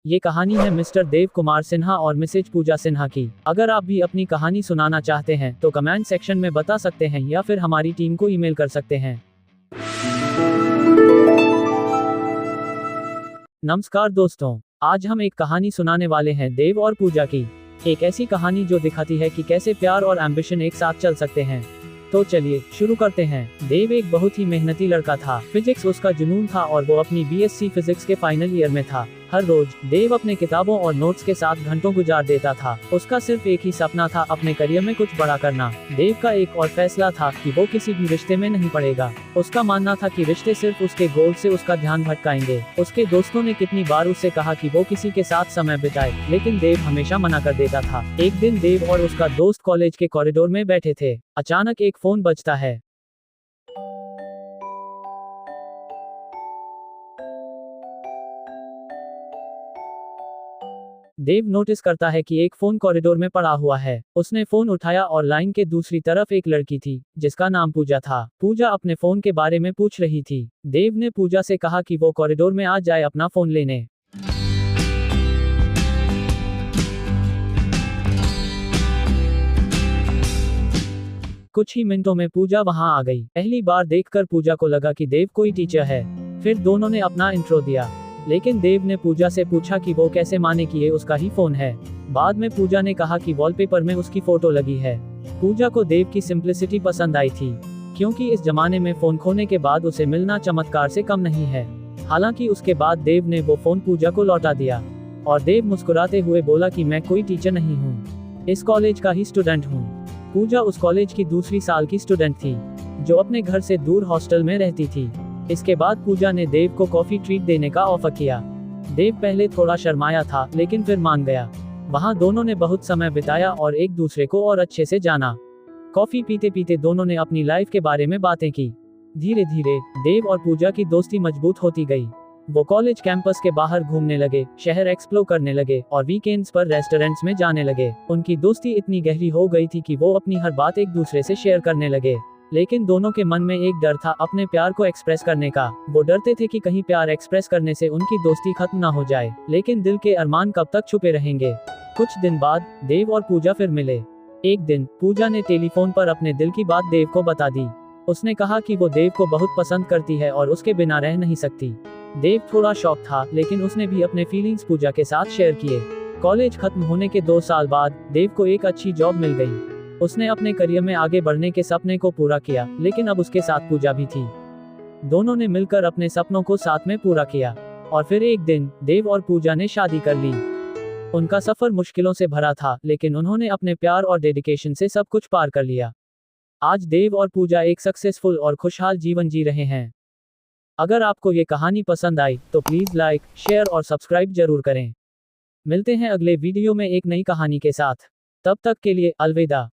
ये कहानी है मिस्टर देव कुमार सिन्हा और मिसेज पूजा सिन्हा की। अगर आप भी अपनी कहानी सुनाना चाहते हैं तो कमेंट सेक्शन में बता सकते हैं या फिर हमारी टीम को ईमेल कर सकते हैं। नमस्कार दोस्तों, आज हम एक कहानी सुनाने वाले हैं देव और पूजा की। एक ऐसी कहानी जो दिखाती है कि कैसे प्यार और एम्बिशन एक साथ चल सकते हैं। तो चलिए शुरू करते हैं। देव एक बहुत ही मेहनती लड़का था। फिजिक्स उसका जुनून था और वो अपनी बीएससी फिजिक्स के फाइनल ईयर में था। हर रोज देव अपने किताबों और नोट्स के साथ घंटों गुजार देता था। उसका सिर्फ एक ही सपना था, अपने करियर में कुछ बड़ा करना। देव का एक और फैसला था कि वो किसी भी रिश्ते में नहीं पड़ेगा। उसका मानना था कि रिश्ते सिर्फ उसके गोल से उसका ध्यान भटकाएंगे। उसके दोस्तों ने कितनी बार उससे कहा कि वो किसी के साथ समय बिताए, लेकिन देव हमेशा मना कर देता था। एक दिन देव और उसका दोस्त कॉलेज के कॉरिडोर में बैठे थे। अचानक एक फोन बजता है। देव नोटिस करता है कि एक फोन कॉरिडोर में पड़ा हुआ है। उसने फोन उठाया और लाइन के दूसरी तरफ एक लड़की थी जिसका नाम पूजा था। पूजा अपने फोन के बारे में पूछ रही थी। देव ने पूजा से कहा कि वो कॉरिडोर में आ जाए अपना फोन लेने। कुछ ही मिनटों में पूजा वहां आ गई। पहली बार देखकर पूजा को लगा कि देव कोई टीचर है। फिर दोनों ने अपना इंट्रो दिया, लेकिन देव ने पूजा से पूछा कि वो कैसे माने कि ये उसका ही फोन है। बाद में पूजा ने कहा कि वॉलपेपर में उसकी फोटो लगी है। पूजा को देव की सिंप्लिसिटी पसंद आई थी, क्योंकि इस जमाने में फोन खोने के बाद उसे मिलना चमत्कार से कम नहीं है। हालांकि उसके बाद देव ने वो फोन पूजा को लौटा दिया और देव मुस्कुराते हुए बोला कि मैं कोई टीचर नहीं हूँ, इस कॉलेज का ही स्टूडेंट हूँ। पूजा उस कॉलेज की दूसरी साल की स्टूडेंट थी जो अपने घर से दूर हॉस्टल में रहती थी। इसके बाद पूजा ने देव को कॉफी ट्रीट देने का ऑफर किया। देव पहले थोड़ा शर्माया था, लेकिन फिर मान गया। वहां दोनों ने बहुत समय बिताया और एक दूसरे को और अच्छे से जाना। कॉफी पीते पीते दोनों ने अपनी लाइफ के बारे में बातें की। धीरे धीरे देव और पूजा की दोस्ती मजबूत होती गई। वो कॉलेज कैंपस के बाहर घूमने लगे, शहर एक्सप्लोर करने लगे और वीकेंड्स पर रेस्टोरेंट्स में जाने लगे। उनकी दोस्ती इतनी गहरी हो गई थी कि वो अपनी हर बात एक दूसरे से शेयर करने लगे। लेकिन दोनों के मन में एक डर था, अपने प्यार को एक्सप्रेस करने का। वो डरते थे कि कहीं प्यार एक्सप्रेस करने से उनकी दोस्ती खत्म ना हो जाए। लेकिन दिल के अरमान कब तक छुपे रहेंगे। कुछ दिन बाद देव और पूजा फिर मिले। एक दिन पूजा ने टेलीफोन पर अपने दिल की बात देव को बता दी। उसने कहा कि वो देव को बहुत पसंद करती है और उसके बिना रह नहीं सकती। देव थोड़ा शॉक था, लेकिन उसने भी अपने फीलिंग्स पूजा के साथ शेयर किए। कॉलेज खत्म होने के 2 साल बाद देव को एक अच्छी जॉब मिल गई। उसने अपने करियर में आगे बढ़ने के सपने को पूरा किया, लेकिन अब उसके साथ पूजा भी थी। दोनों ने मिलकर अपने सपनों को साथ में पूरा किया और फिर एक दिन देव और पूजा ने शादी कर ली। उनका सफर मुश्किलों से भरा था, लेकिन उन्होंने अपने प्यार और डेडिकेशन से सब कुछ पार कर लिया। आज देव और पूजा एक सक्सेसफुल और खुशहाल जीवन जी रहे हैं। अगर आपको ये कहानी पसंद आई तो प्लीज लाइक, शेयर और सब्सक्राइब जरूर करें। मिलते हैं अगले वीडियो में एक नई कहानी के साथ। तब तक के लिए अलविदा।